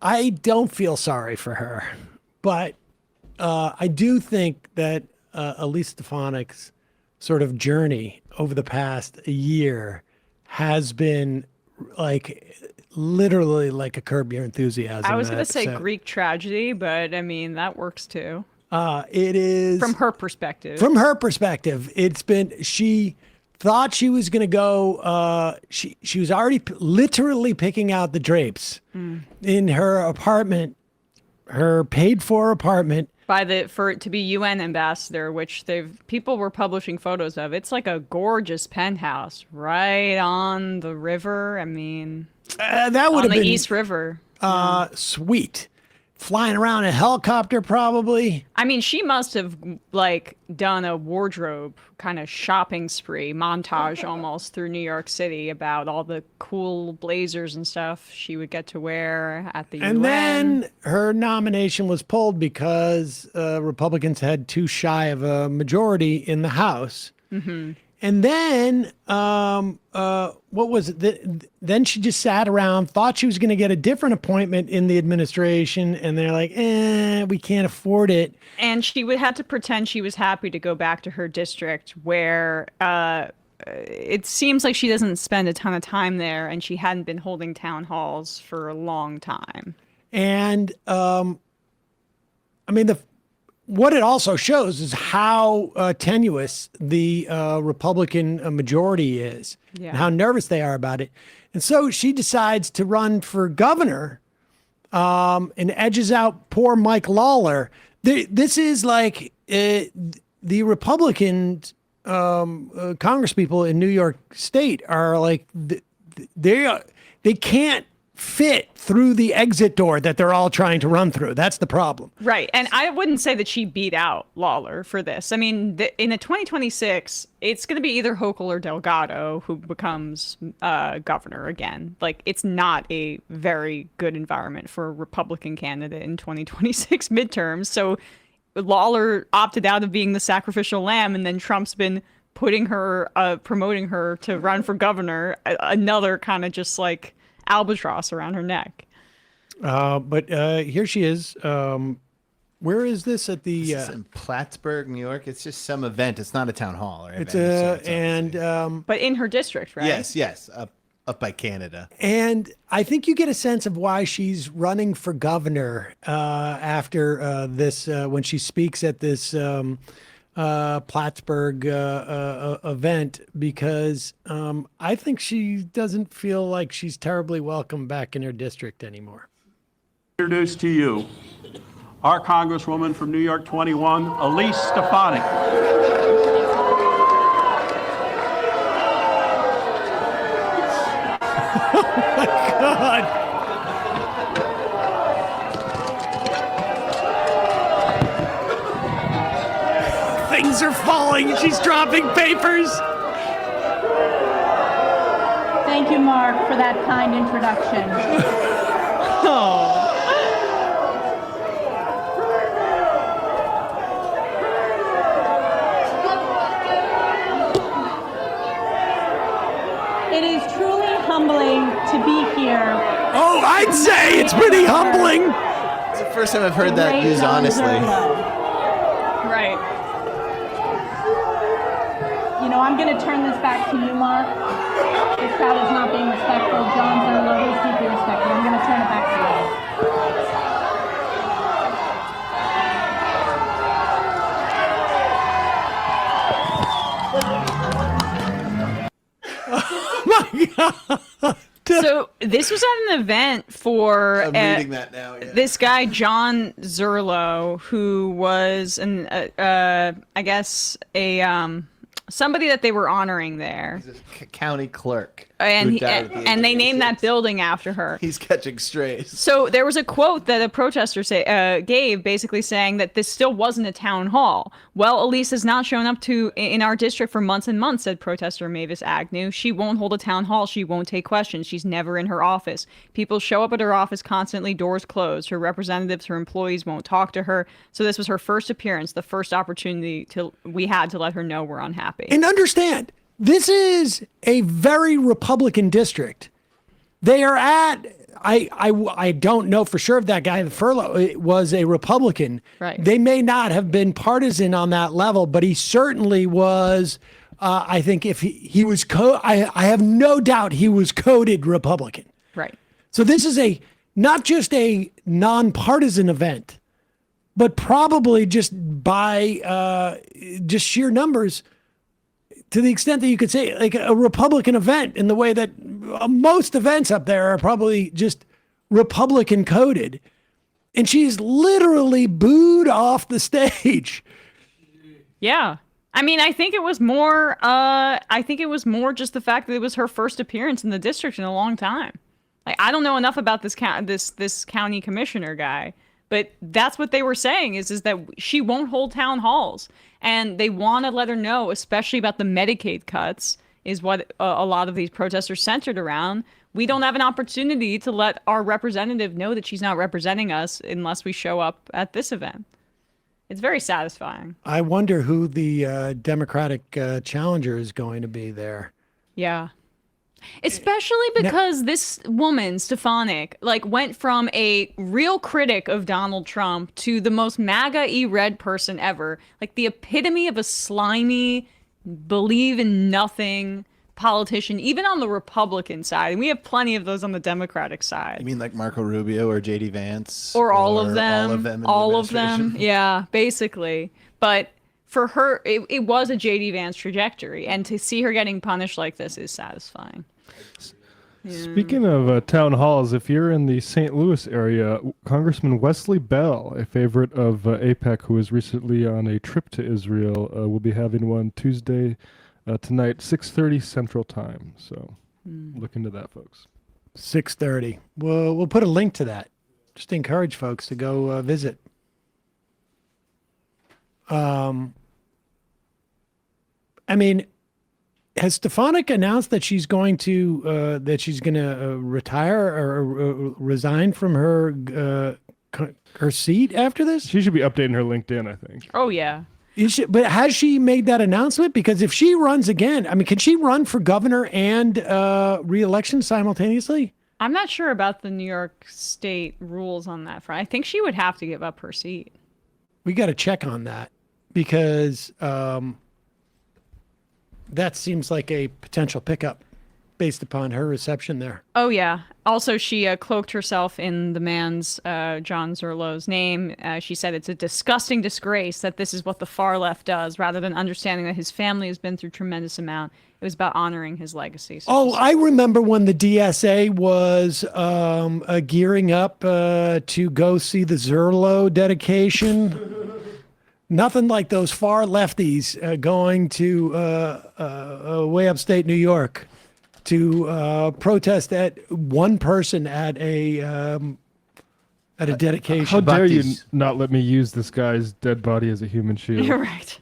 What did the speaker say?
I don't feel sorry for her, but I do think that Elise Stefanik's sort of journey over the past year has been like literally like a Curb Your I Enthusiasm was gonna say episode. Greek tragedy, but I mean that works too It from is her perspective. from her perspective. It's been she thought she was going to go. She was already literally picking out the drapes in her apartment, her paid for apartment. By the for it to be UN ambassador, which they've people were publishing photos of. It's like a gorgeous penthouse right on the river. I mean, That would on have the been East River. sweet. Flying around in a helicopter, probably. I mean, she must have like done a wardrobe kind of shopping spree montage almost through New York City about all the cool blazers and stuff she would get to wear at the And UN. then her nomination was pulled because Republicans had too shy of a majority in the House. And then, what was it? Then she just sat around, thought she was going to get a different appointment in the administration, and they're like, we can't afford it. And she would have to pretend she was happy to go back to her district where it seems like she doesn't spend a ton of time there and she hadn't been holding town halls for a long time. And I mean, what it also shows is how tenuous the Republican majority is, Yeah. and how nervous they are about it. And so she decides to run for governor and edges out poor Mike Lawler. This is like the Republican congresspeople in New York State are like they can't fit through the exit door that they're all trying to run through. That's the problem. Right. And I wouldn't say that she beat out Lawler for this. I mean, in the 2026, it's going to be either Hochul or Delgado who becomes governor again. Like, it's not a very good environment for a Republican candidate in 2026 midterms. So Lawler opted out of being the sacrificial lamb, and then Trump's been putting her, promoting her to run for governor, another kind of just like albatross around her neck. But here she is. Where is this at the? This is in Plattsburgh, New York. It's just some event. It's not a town hall or It's event. So a it's and obviously- But in her district, right? yes, up by Canada. and I think you get a sense of why she's running for governor after this when she speaks at this Plattsburgh event, because I think she doesn't feel like she's terribly welcome back in her district anymore. Introduce to you our Congresswoman from New York 21, Elise Stefanik. God. Things are falling. She's dropping papers. Thank you, Mark, for that kind introduction. It is truly humbling to be here. Oh, I'd say it's pretty humbling. It's the first time I've heard that used honestly. Right. You know, I'm going to turn this back to you, Mark. This crowd is not being respectful. John Zerlo is deeply respectful. I'm going to turn it back to you. So this was at an event for I'm reading that now. Yeah. this guy John Zerlo, who was I guess a somebody that they were honoring there, He's a county clerk. and who died at the age and of they named that 86. building after her. He's catching strays. So there was a quote that a protester gave, basically saying that this still wasn't a town hall. Well, Elise has not shown up in our district for months and months, said protester Mavis Agnew. She won't hold a town hall. She won't take questions. She's never in her office. People show up at her office constantly, doors closed. Her representatives, her employees won't talk to her. So this was her first appearance, the first opportunity we had to let her know we're unhappy. And understand, this is a very Republican district. They are at, I don't know for sure if that guy, the furlough, was a Republican. Right. They may not have been partisan on that level, but he certainly was. I think if he was, I have no doubt he was coded Republican. Right. So this is not just a nonpartisan event, but probably just by just sheer numbers, to the extent that you could say like a Republican event, in the way that most events up there are probably just Republican coded. And she's literally booed off the stage. Yeah. I mean, I think it was more just the fact that it was her first appearance in the district in a long time. Like, I don't know enough about this county commissioner guy, but that's what they were saying is that she won't hold town halls, and they want to let her know, especially about the Medicaid cuts, is what a lot of these protests are centered around. We don't have an opportunity to let our representative know that she's not representing us unless we show up at this event. It's very satisfying. I wonder who the Democratic challenger is going to be there. Yeah. Especially because this woman, Stefanik, like went from a real critic of Donald Trump to the most MAGA-y red person ever. Like the epitome of a slimy, believe in nothing politician, even on the Republican side. And we have plenty of those on the Democratic side. You mean like Marco Rubio or J.D. Vance? Or all of them. All of them. In the all of them. administration? Yeah, basically. But for her, it was a J.D. Vance trajectory. And to see her getting punished like this is satisfying. Speaking of town halls, if you're in the St. Louis area, Congressman Wesley Bell, a favorite of AIPAC who was recently on a trip to Israel, will be having one Tuesday tonight, 6:30 Central Time. So look into that, folks. 6:30. We'll put a link to that. Just to encourage folks to go visit. I mean, has Stefanik announced that she's going to retire or resign from her seat after this? She should be updating her LinkedIn, I think. Oh, yeah. But has she made that announcement? Because if she runs again, I mean, can she run for governor and re-election simultaneously? I'm not sure about the New York State rules on that front. I think she would have to give up her seat. We got to check on that, because that seems like a potential pickup based upon her reception there. Oh, yeah. Also, she cloaked herself in the man's, John Zerlow's name. She said it's a disgusting disgrace that this is what the far left does, rather than understanding that his family has been through tremendous amount. It was about honoring his legacy. So I remember when the DSA was gearing up to go see the Zerlow dedication. Nothing like those far lefties going to way upstate New York to protest at one person at a dedication. How dare you Bucky's. not let me use this guy's dead body as a human shield? you're right.